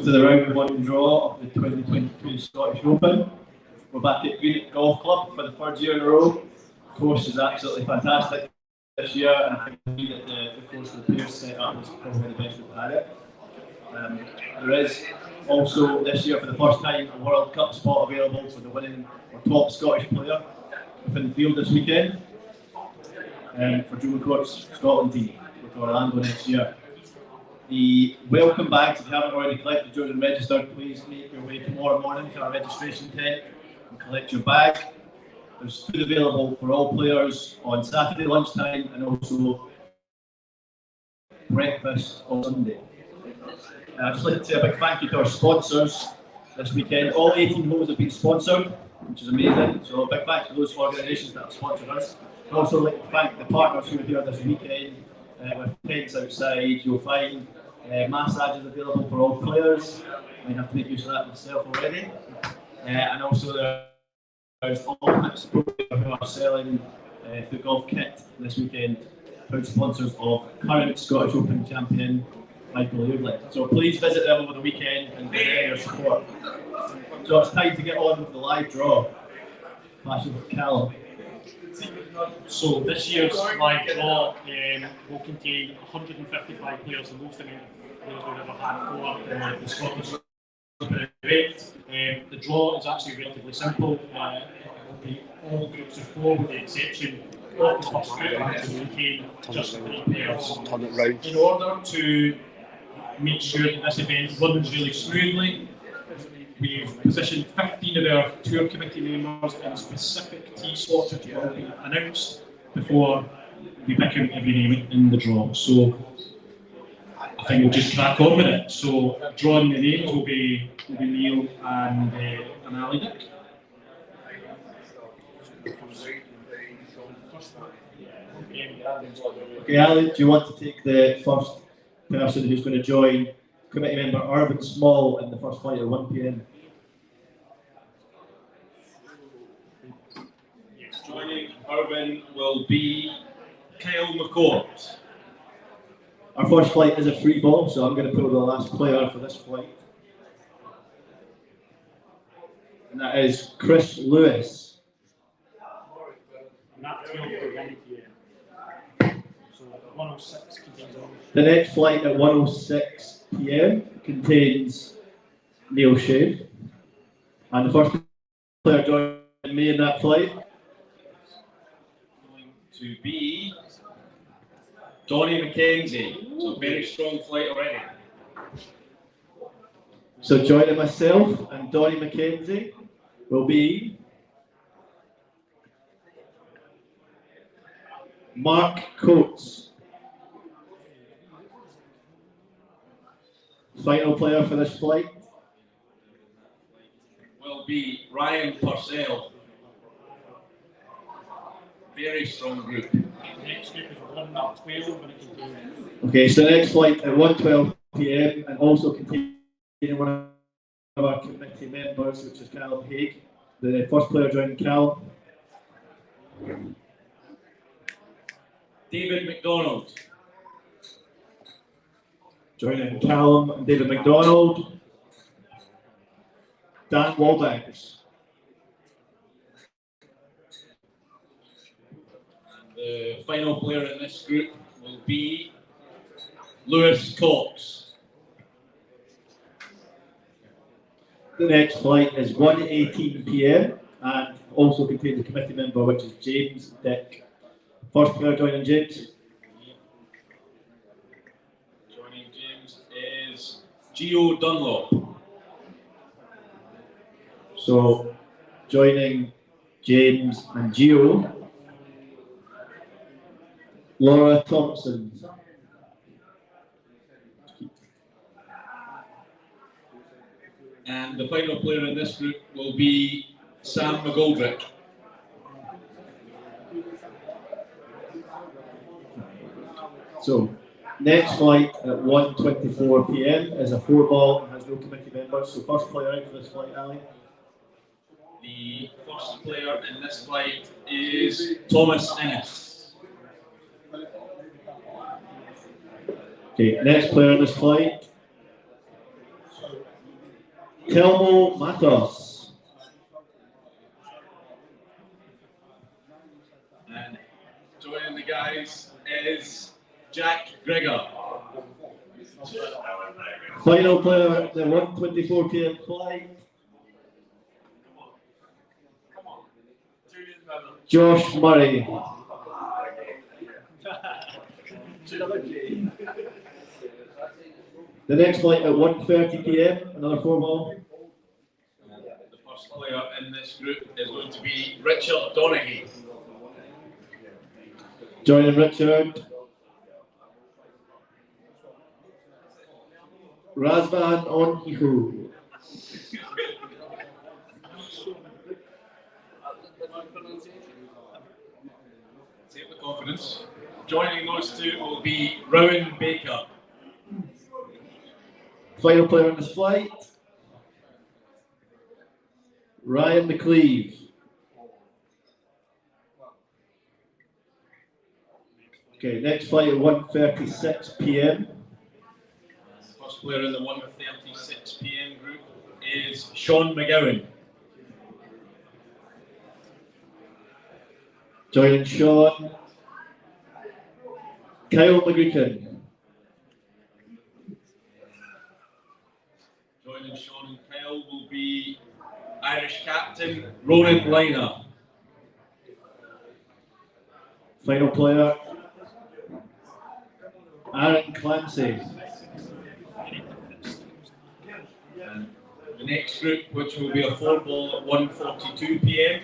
Welcome to the round one draw of the 2022 Scottish Open. We're back at Greenock Golf Club for the third year in a row. The course is absolutely fantastic this year, and I think that the course with the players set up is probably the best we've had it. There is also this year for the first time a World Cup spot available for the winning or top Scottish player within the field this weekend for Joe McCourt's Scotland team with Orlando next year. The welcome bags, if you haven't already collected yours and registered, please make your way tomorrow morning to our registration tent and collect your bag. There's food available for all players on Saturday lunchtime and also breakfast on Sunday. I'd just like to say a big thank you to our sponsors this weekend. All 18 holes have been sponsored, which is amazing. So a big thanks to those organisations that have sponsored us. I'd also like to thank the partners who are here this weekend. With tents outside, you'll find massages available for all players. I might have to make use of that myself already. And also there's Ultimates who are selling the golf kit this weekend, proud sponsors of current Scottish Open champion Michael Laidley. So please visit them over the weekend and give them your support. So it's time to get on with the live draw. Pass over to Callum. So this year's live draw will contain 155 players, the most amount of players we've ever had for the Scottish Open event. The draw is actually relatively simple. It will be all groups of four with the exception of the first group, which will contain just 3 players. In order to make sure that this event runs really smoothly, we've positioned 15 of our tour committee members in specific tee slots which will be announced before we pick out every name in the draw. So I think we'll just crack on with it. So drawing the names will be Neil and Ali Dick. Okay, Ali, do you want to take the first person who's going to join committee member Irvin Small in the first flight at 1 p.m? Yes, joining Irvin will be Kyle McCourt. Our first flight is a free ball, so I'm going to put the last player for this flight. And that is Chris Lewis. And that's going for 1 p.m. So 106 contains all. The next flight at 1:06 p.m. contains Neil Shave. And the first player joining me in that flight Going to be Donnie McKenzie. So a very strong flight already. So joining myself and Donnie McKenzie will be Mark Coates. Final player for this flight Will be Ryan Purcell. Very strong group. The next group is 1:12 and it contains. Okay, so the next flight at 1:12 p.m. and also containing one of our committee members, which is Callum Haig. The first player joining Callum. David McDonald. Joining Callum and David McDonald. Dan Walbanks. And the final player in this group will be Lewis Cox. The next flight is 1:18 p.m. and also contains a committee member, which is James Dick. First player joining James. Joining James is Gio Dunlop. So joining James and Gio, Laura Thompson. And the final player in this group will be Sam McGoldrick. So next flight at 1:24 p.m. is a 4-ball and has no committee members. So first player out for this flight, Ali. The first player in this flight is Thomas Ennis. Okay, next player in this flight Telmo Matos. And joining the guys is Jack Gregor. Final player, the 1:24 p.m. flight. Josh Murray. The next flight at 1:30 p.m. Another 4-ball. The first player in this group is going to be Richard Donaghy. Joining Richard. Razvan Onhihu. Save the confidence. Joining those two will be Rowan Baker. Final player on this flight. Ryan McLeave. Okay, next flight at 1:36 p.m. The first player in the 1:36 p.m. group is Sean McGowan. Joining Sean. Kyle McGreekin. Joining Sean and Kyle will be Irish captain Ronan Liner. Final player. Aaron Clancy. And the next group, which will be a 4-ball at 1:42 p.m,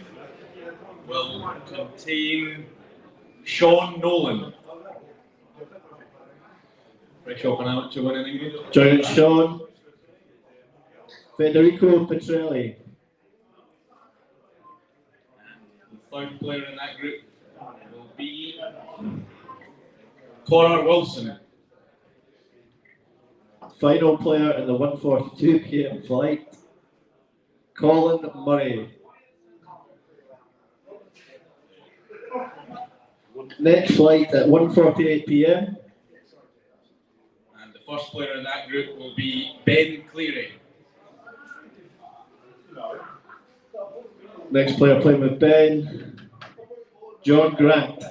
will contain Sean Nolan. Fresh off an amateur win in England. Joining Sean. Federico Petrelli. The third player in that group will be Connor Wilson. Final player in the 1:42 p.m. flight. Colin Murray. Next flight at 1:48 p.m. And the first player in that group will be Ben Cleary. Next player playing with Ben. John Grant.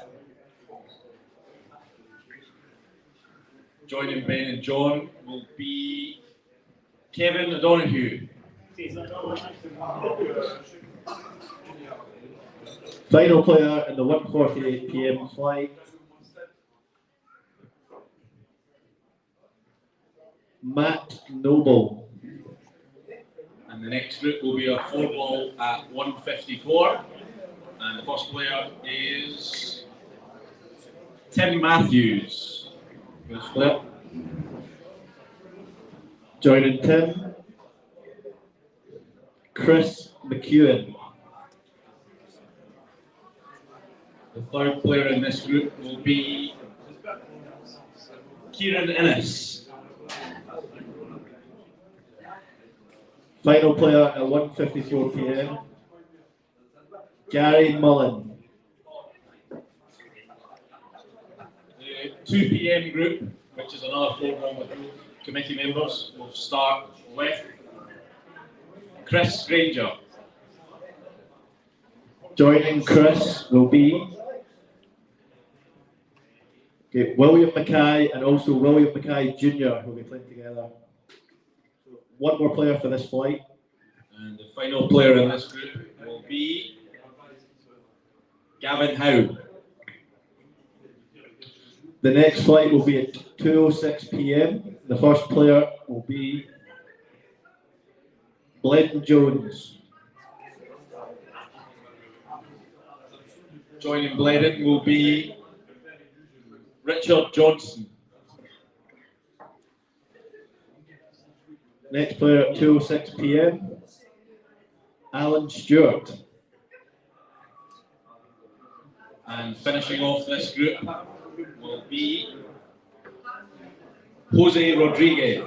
Joining Ben and John will be Kevin O'Donoghue. Final player in the 1:48 p.m. flight. Matt Noble. And the next group will be a 4-ball at 1:54. And the first player is Tim Matthews. First player. Joining Tim. Chris McEwen. The third player in this group will be Kieran Innes. Final player at 1:54 p.m. Gary Mullen. The 2 p.m. group, which is another 4-ball with committee members, will start with Chris Granger. Joining Chris will be William Mackay and also William Mackay Jr. who will be playing together. So one more player for this flight. And the final player in this group will be Gavin Howe. The next flight will be at 2:06 p.m. The first player will be Bledon Jones. Joining Bledon will be Richard Johnson. Next player at 2:06 p.m. Alan Stewart. And finishing off this group will be Jose Rodriguez.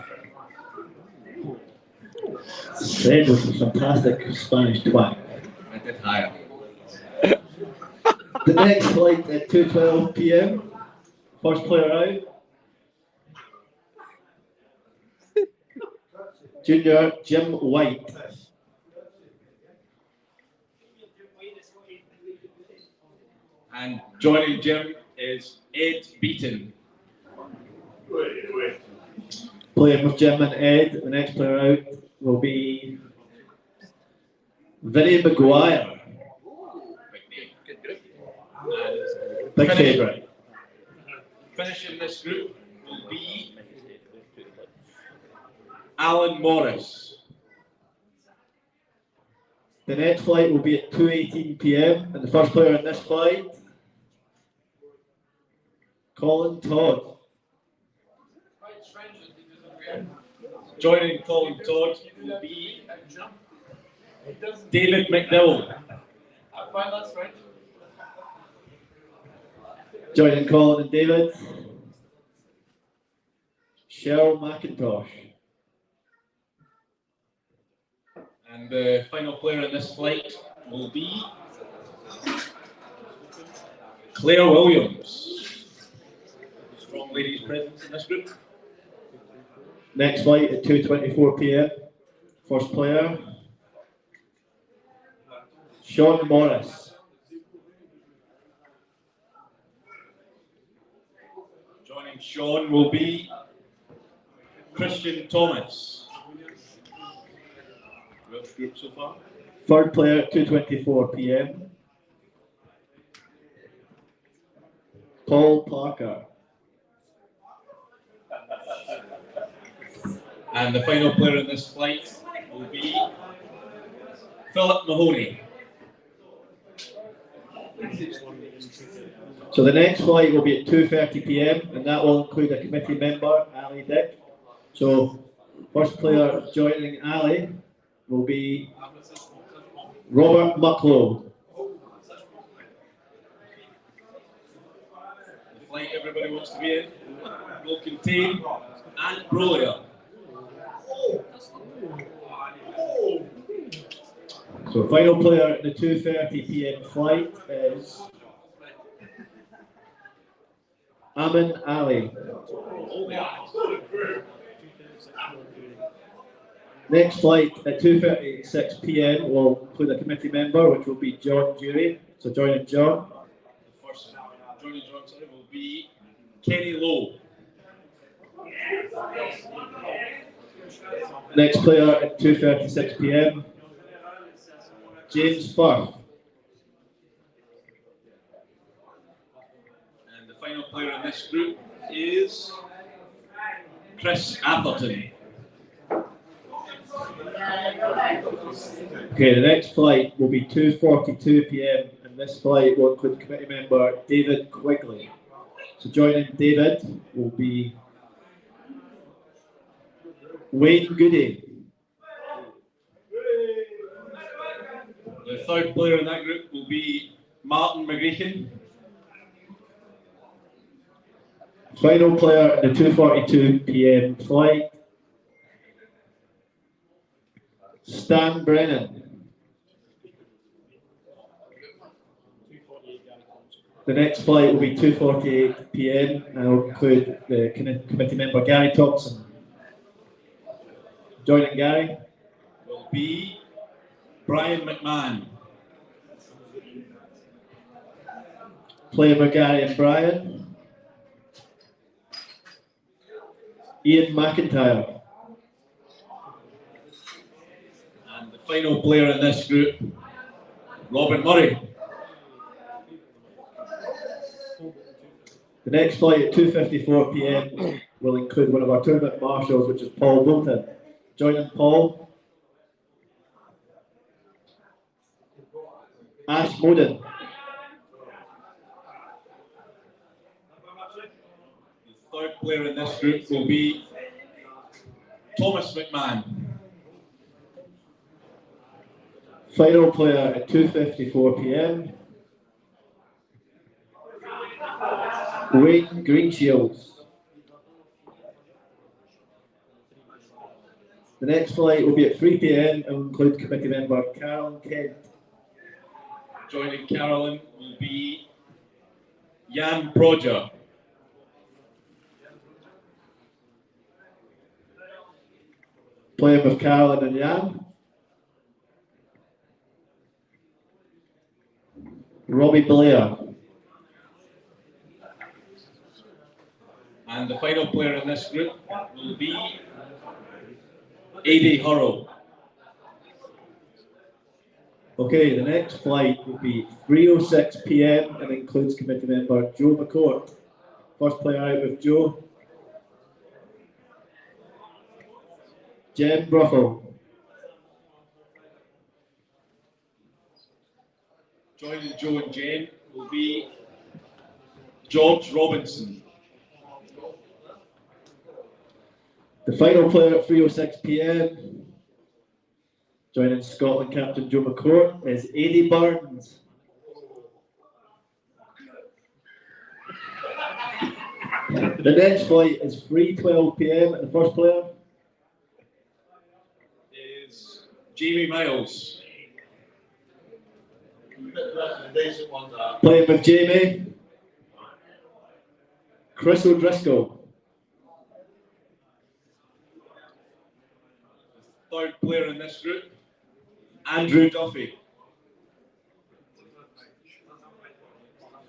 Said with some fantastic Spanish twang. I did higher. The next flight at 2:12 p.m. First player out. Junior Jim White. And joining Jim is Ed Beaton. Playing with Jim and Ed, the next player out will be Vinny Maguire. Big name. And Big favourite. finishing this group will be Alan Morris. The next flight will be at 2:18 p.m. and the first player in this flight, Colin Todd. Joining Colin Todd will be David McDowell. Joining Colin and David, Cheryl McIntosh. And the final player in this flight will be Claire Williams. Strong ladies presence in this group. Next flight at 2:24 p.m. First player, Sean Morris. Joining Sean will be Christian Thomas. Welsh group so far. Third player at 2:24 p.m. Paul Parker. And the final player in this flight will be Philip Mahoney. So the next flight will be at 2:30 p.m. and that will include a committee member, Ali Dick. So first player joining Ali will be Robert Mucklow. The flight everybody wants to be in will contain Ant Brolier. So final player in the 2:30 p.m. flight is Amin Ali. Next flight at 2:36 p.m. will include a committee member, which will be John Jury. So joining John. The first joining John will be Kenny Lowe. Next player at 2:36 p.m. James Firth. And the final player in this group is Chris Atherton. Okay, the next flight will be 2:42 p.m. and this flight will include committee member David Quigley. So joining David will be Wayne Goody. The third player in that group will be Martin McGreechan. Final player in the 2:42 p.m. flight, Stan Brennan. The next flight will be 2:48 p.m. and will include the committee member Gary Thompson. Joining Gary Will be Brian McMahon. playing with Gary and Brian, Ian McIntyre. And the final player in this group, Robin Murray. The next flight at 2:54 p.m. will include one of our tournament marshals, which is Paul Wilton. Joining Paul, Ash Moden. The third player in this group will be Thomas McMahon. Final player at 2:54 p.m. Wayne Greenshields. The next flight will be at 3 p.m. and will include committee member Carolyn Kent. Joining Carolyn will be Jan Proger. Playing with Carolyn and Jan. Robbie Blair. And the final player in this group will be A.D. Hurrell. Okay, the next flight will be 3:06 p.m. and includes committee member Joe McCourt. First player out with Joe. Jen Bruffel. Joining Joe and Jen will be George Robinson. The final player at 3:06 p.m. joining Scotland captain Joe McCourt is Aidy Burns. The next flight is 3:12 p.m. and the first player is Jamie Miles. Playing with Jamie, Chris O'Driscoll. Third player in this group, Andrew Duffy.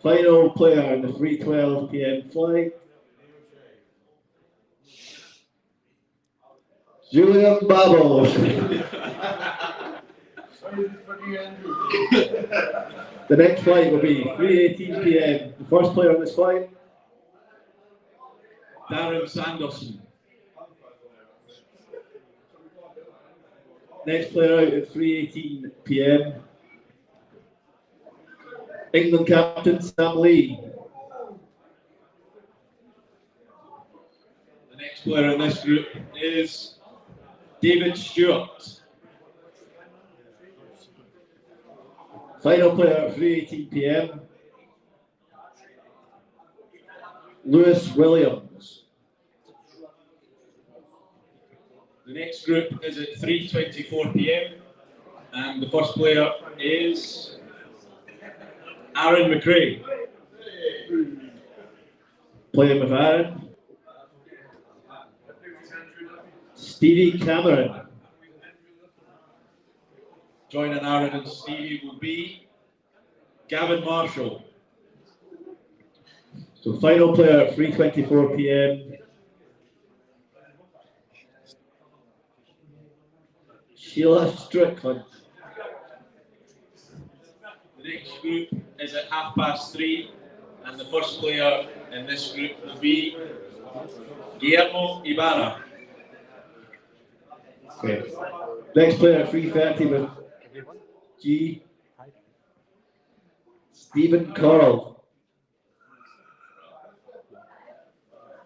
Final player in the 3:12 p.m. flight, Julian Babbles. The next flight will be 3:18 p.m. The first player on this flight, Darren Sanderson. Next player out at 3:18 p.m. England captain Sam Lee. The next player in this group is David Stewart. Final player at 3:18 p.m. Lewis Williams. The next group is at 3:24 p.m. and the first player is Aaron McRae. Playing with Aaron, Stevie Cameron. Joining Aaron and Stevie will be Gavin Marshall. So final player at 3:24 p.m. Sheila Strickland. The next group is at 3:30 and the first player in this group will be Guillermo Ibarra. Okay. Next player at 3:30 with G. Stephen Coral.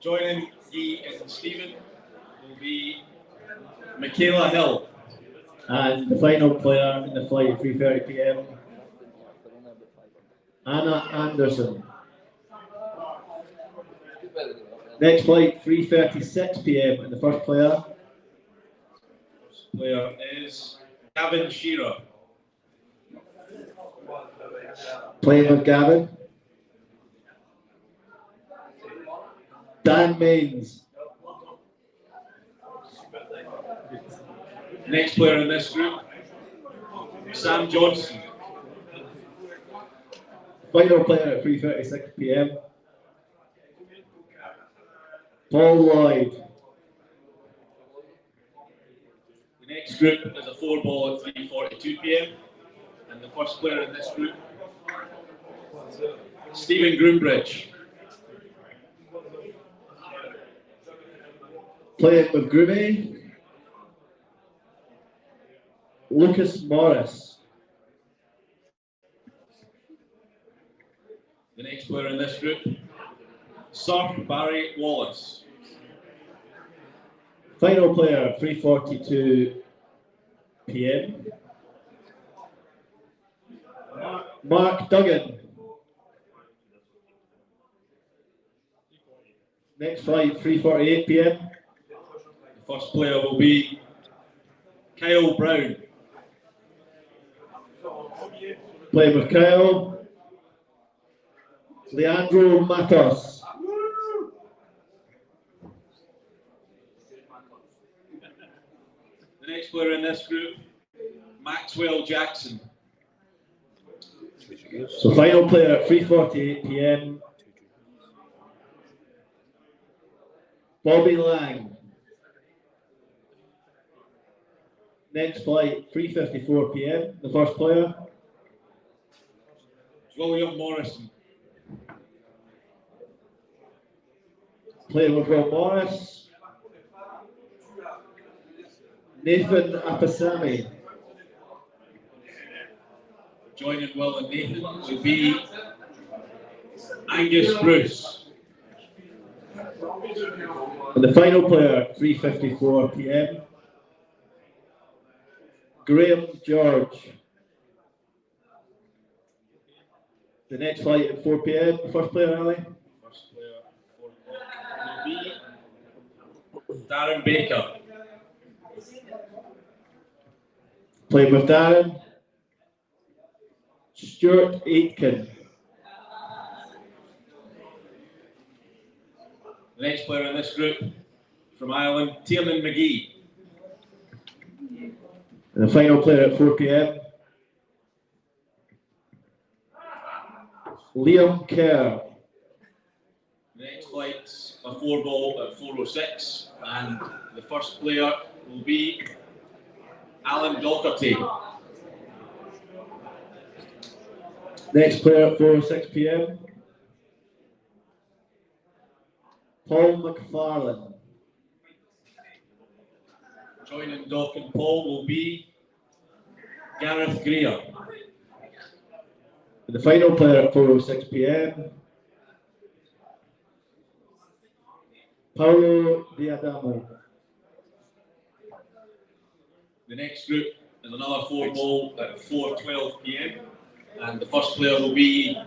Joining Guy and Stephen will be Michaela Hill. And the final player in the flight at 3:30 p.m. Anna Anderson. Next flight 3:36 p.m. and the first player Is Gavin Shearer. playing with Gavin. Dan Mains. Next player in this group, Sam Johnson. Final player at 3:36 p.m. Paul Lloyd. The next group is a 4-ball at 3:42 p.m. and the first player in this group, Stephen Groombridge. Playing with Groomie, Lucas Morris. The next player in this group, Sir Barry Wallace. Final player at 3:42 p.m. Mark Duggan. Next flight 3:48 p.m. The first player will be Kyle Brown. Playing with Kyle, Leandro Matos. The next player in this group, Maxwell Jackson. So final player at 3:48 p.m. Bobby Lang. Next flight 3:54 p.m. The first player. William Morrison. Playing with Will Morris. Nathan Apasami. Joining Will and Nathan will be Angus Bruce. And the final player, 3:54 p.m. Graham George. The next flight at 4 p.m. The first player, Ali. First player at 4 o'clock will be Darren Baker. Playing with Darren. Stuart Aitken. The next player in this group from Ireland, Tiernan McGee. And the final player at 4 p.m. Liam Kerr. The next flight's a 4-ball at 4:06, and the first player will be Alan Docherty. Next player at 4:06 p.m. Paul McFarlane. Joining Doc and Paul will be Gareth Greer. And the final player at 4:06 p.m. Paulo Diadamo. The next group is another 4-ball at 4:12 p.m. and the first player will be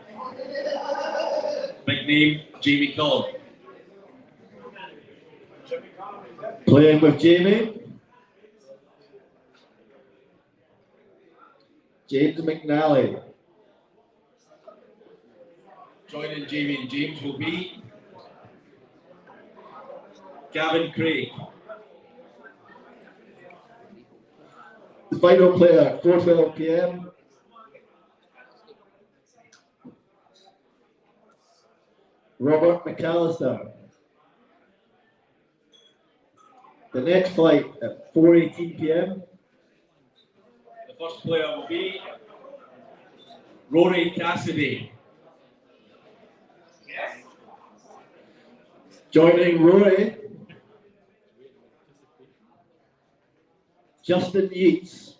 big name Jamie Cullum. Playing with Jamie. James McNally. Joining Jamie and James will be Gavin Craig. The final player at 4:12 p.m. Robert McAllister. The next flight at 4:18 p.m. The first player will be Rory Cassidy. Joining Rory, Justin Yeats.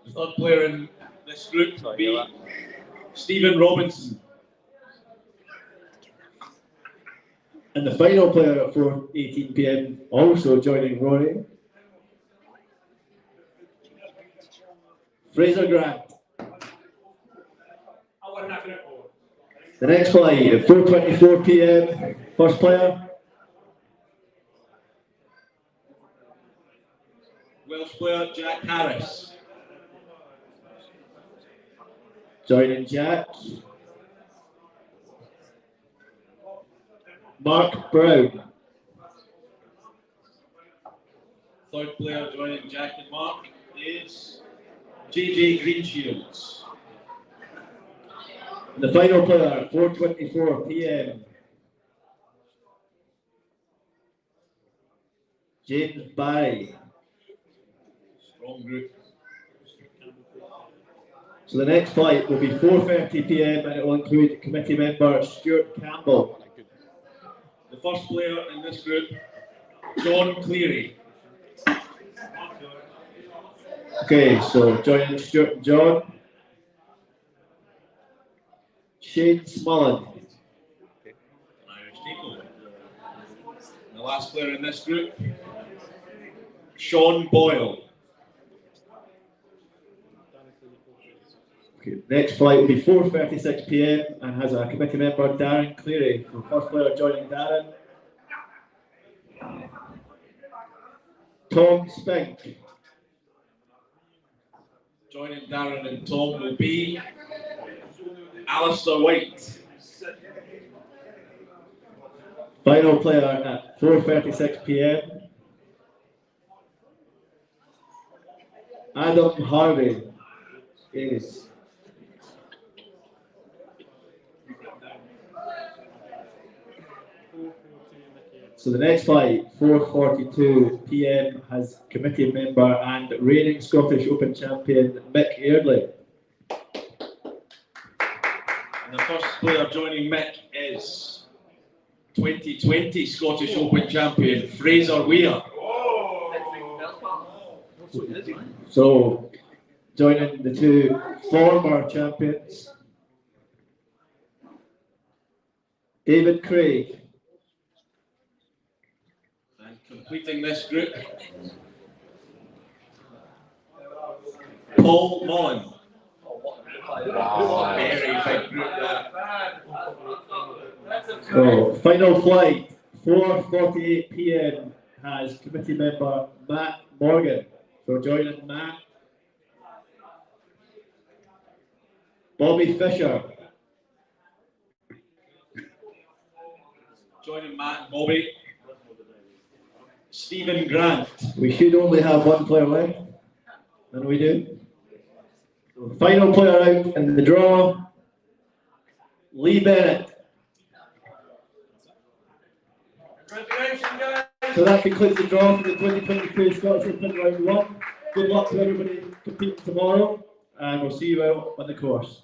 The third player in this group will be Stephen Robinson. And the final player at 4:18 p.m. also joining Rory, Fraser Grant. The next flight at 4:24 p.m. First player, Welsh player Jack Harris. joining Jack, Mark Brown. Third player joining Jack and Mark is JJ Greenshields. And the final player at 4:24 p.m. James Barry. Strong group. So the next flight will be 4:30 p.m. and it will include committee member Stuart Campbell. The first player in this group, John Cleary. Okay, so joining Stuart and John, Shane Smullen. Irish Deco. The last player in this group, Sean Boyle. Okay, next flight will be 4:36 p.m. and has a committee member Darren Cleary. So first player joining Darren, Tom Spink. Joining Darren and Tom will be Alistair White. Final player at 4:36 p.m. Adam Harvey is. So the next fight, 4:42 p.m. has committee member and reigning Scottish Open champion Mick Eardley. And the first player joining Mick is 2020 Scottish Open champion Fraser Weir. So joining the two former champions, David Craig. And completing this group, Paul Mullen. Very big group there. So final flight, 4:48 p.m. has committee member Matt Morgan. So joining Matt, Bobby Fisher. Joining Matt and Bobby, Stephen Grant. We should only have one player left, and we do. So final player out in the draw, Lee Bennett. So that concludes the draw for the 2022 Scottish Open Round 1. Good luck to everybody competing tomorrow, and we'll see you out on the course.